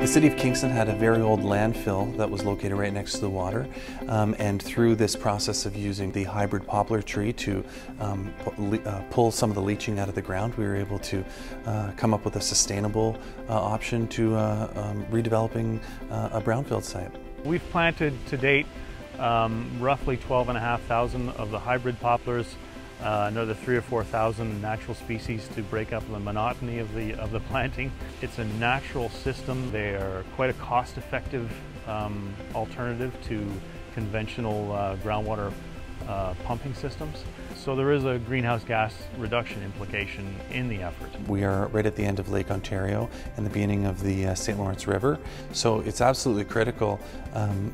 The City of Kingston had a very old landfill that was located right next to the water, and through this process of using the hybrid poplar tree to pull some of the leaching out of the ground, we were able to come up with a sustainable option to redeveloping a brownfield site. We've planted to date roughly 12,500 of the hybrid poplars, another 3,000 or 4,000 natural species to break up the monotony of the planting. It's a natural system. They are quite a cost-effective alternative to conventional groundwater pumping systems. So there is a greenhouse gas reduction implication in the effort. We are right at the end of Lake Ontario and the beginning of the St. Lawrence River, so it's absolutely critical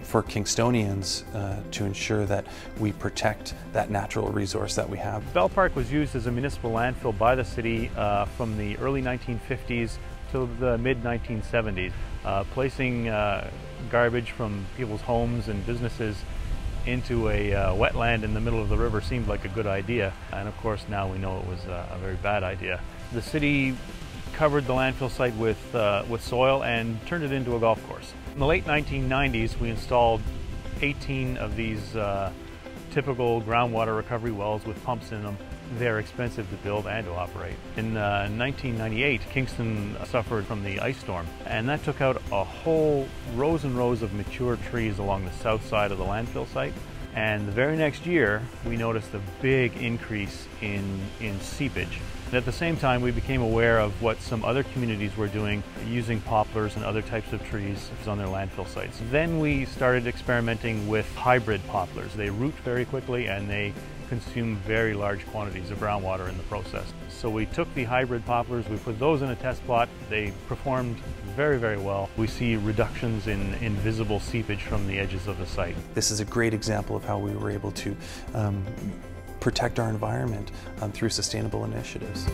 for Kingstonians to ensure that we protect that natural resource that we have. Belle Park was used as a municipal landfill by the city from the early 1950s to the mid-1970s, placing garbage from people's homes and businesses into a wetland in the middle of the river seemed like a good idea, and of course now we know it was a very bad idea. The city covered the landfill site with soil and turned it into a golf course. In the late 1990s we installed 18 of these typical groundwater recovery wells with pumps in them. They're expensive to build and to operate. In 1998, Kingston suffered from the ice storm, and that took out a whole rows and rows of mature trees along the south side of the landfill site. And the very next year, we noticed a big increase in seepage. And at the same time, we became aware of what some other communities were doing, using poplars and other types of trees on their landfill sites. Then we started experimenting with hybrid poplars. They root very quickly and they consume very large quantities of groundwater in the process. So we took the hybrid poplars, we put those in a test plot. They performed very, very well. We see reductions in visible seepage from the edges of the site. This is a great example of how we were able to protect our environment through sustainable initiatives.